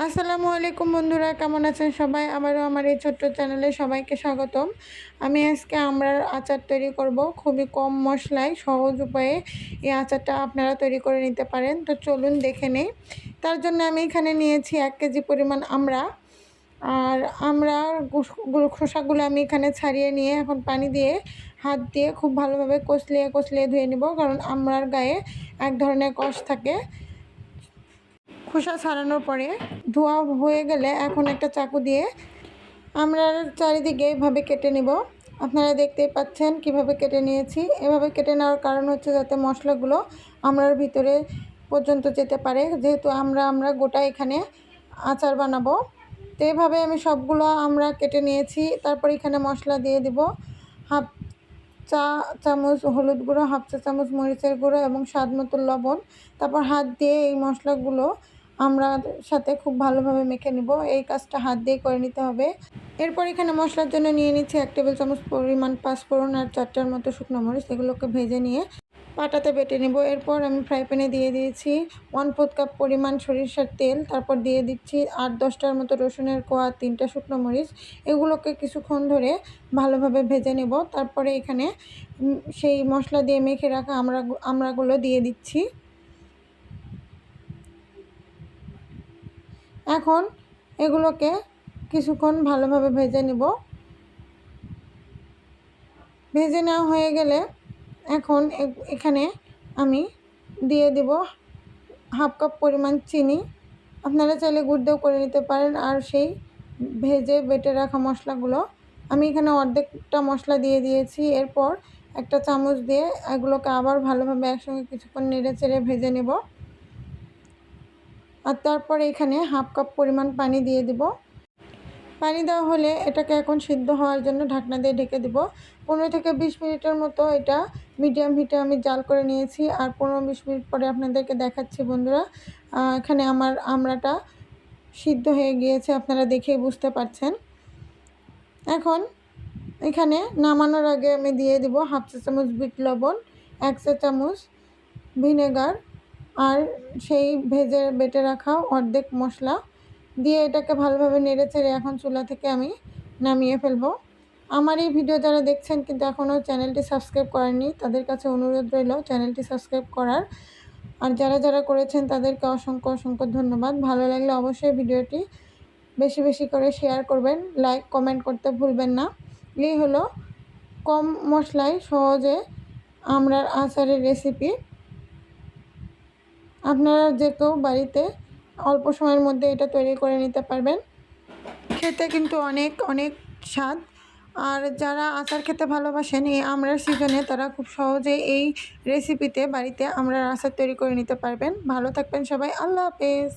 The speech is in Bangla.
আসসালামু আলাইকুম বন্ধুরা, কেমন আছেন সবাই? আবারও আমার এই ছোট্ট চ্যানেলে সবাইকে স্বাগতম। আমি আজকে আমড়ার আচার তৈরি করব। খুবই কম মশলায় সহজ উপায়ে এই আচারটা আপনারা তৈরি করে নিতে পারেন। তো চলুন দেখে নেই। তার জন্য আমি এখানে নিয়েছি 1 কেজি পরিমাণ আমড়া। আর আমড়ার খোসাগুলো আমি এখানে ছাড়িয়ে নিয়ে এখন পানি দিয়ে হাত দিয়ে খুব ভালোভাবে কষলিয়ে কষলিয়ে ধুয়ে নিব, কারণ আমড়ার গায়ে এক ধরনের কষ থাকে। খোসা ছাড়ানোর পরে ধোয়া হয়ে গেলে এখন একটা চাকু দিয়ে আমরা চারিদিকে এভাবে কেটে নিব। আপনারা দেখতেই পাচ্ছেন কিভাবে কেটে নিয়েছি। এভাবে কেটে নেওয়ার কারণ হচ্ছে যাতে মশলাগুলো আমরার ভিতরে পর্যন্ত যেতে পারে, যেহেতু আমরা গোটা এখানে আচার বানাবো। তো এভাবে আমি সবগুলো আমরা কেটে নিয়েছি। তারপর এখানে মশলা দিয়ে দিব হাফ চা চামচ হলুদ গুঁড়ো, হাফ চা চামচ মরিচের গুঁড়ো এবং স্বাদ মতো লবণ। তারপর হাত দিয়ে এই মশলাগুলো আমরা সাথে খুব ভালোভাবে মেখে নিব। এই কাজটা হাত দিয়ে করে নিতে হবে। এরপর এখানে মশলার জন্য নিয়ে নিচ্ছি 1 টেবিল চামচ পরিমাণ পাঁচফোড়ন আর 4টার মতো শুকনো মরিচ। এগুলোকে ভেজে নিয়ে পাটাতে বেটে নেব। এরপর আমি ফ্রাই প্যানে দিয়ে দিয়েছি 1/4 কাপ পরিমাণ সরিষার তেল। তারপর দিয়ে দিচ্ছি 8-10টার মতো রসুনের কোয়া, 3টা শুকনো মরিচ। এগুলোকে কিছুক্ষণ ধরে ভালোভাবে ভেজে নেব। তারপরে এখানে সেই মশলা দিয়ে মেখে রাখা আমড়াগুলো দিয়ে দিচ্ছি। এখন এগুলোকে কিছুক্ষণ ভালোভাবে ভেজে নেব। ভেজে নেওয়া হয়ে গেলে এখন এখানে আমি দিয়ে দেব হাফ কাপ পরিমাণ চিনি। আপনারা চাইলে গুড় দিয়েও করে নিতে পারেন। আর সেই ভেজে বেটে রাখা মশলাগুলো আমি এখানে অর্ধেকটা মশলা দিয়ে দিয়েছি। এরপর একটা চামচ দিয়ে এগুলোকে আবার ভালোভাবে একসঙ্গে কিছুক্ষণ নেড়ে চেড়ে ভেজে নেব। আর তারপর এখানে হাফ কাপ পরিমাণ পানি দিয়ে দেব। পানি দেওয়া হলে এটাকে এখন সিদ্ধ হওয়ার জন্য ঢাকনা দিয়ে ঢেকে দেব। 15 থেকে 20 মিনিটের মতো এটা মিডিয়াম হিটে আমি জাল করে নিয়েছি। আর 15-20 মিনিট পরে আপনাদেরকে দেখাচ্ছি বন্ধুরা। এখানে আমার আমড়াটা সিদ্ধ হয়ে গিয়েছে, আপনারা দেখেই বুঝতে পারছেন। এখন এখানে নামানোর আগে আমি দিয়ে দেব হাফ চা চামচ বিট লবণ, 1 চা চামচ ভিনেগার আর সেই ভেজে বেটে রাখা অর্ধেক মশলা দিয়ে এটাকে ভালোভাবে নেড়ে চেড়ে এখন চুলা থেকে আমি নামিয়ে ফেলবো। আমার এই ভিডিও যারা দেখছেন কিন্তু এখনও চ্যানেলটি সাবস্ক্রাইব করেননি, তাদের কাছে অনুরোধ রইল চ্যানেলটি সাবস্ক্রাইব করার। আর যারা করেছেন তাদেরকে অসংখ্য অসংখ্য ধন্যবাদ। ভালো লাগলে অবশ্যই ভিডিওটি বেশি বেশি করে শেয়ার করবেন, লাইক কমেন্ট করতে ভুলবেন না। এই হলো কম মশলায় সহজে আমড়ার আচারের রেসিপি। আপনারা যে কেউ বাড়িতে অল্প সময়ের মধ্যে এটা তৈরি করে নিতে পারবেন। খেতে কিন্তু অনেক অনেক স্বাদ। আর যারা আচার খেতে ভালোবাসেন এই আমড়ার সিজনে, তারা খুব সহজে এই রেসিপিতে বাড়িতে আমড়ার আচার তৈরি করে নিতে পারবেন। ভালো থাকবেন সবাই, আল্লাহ হাফেজ।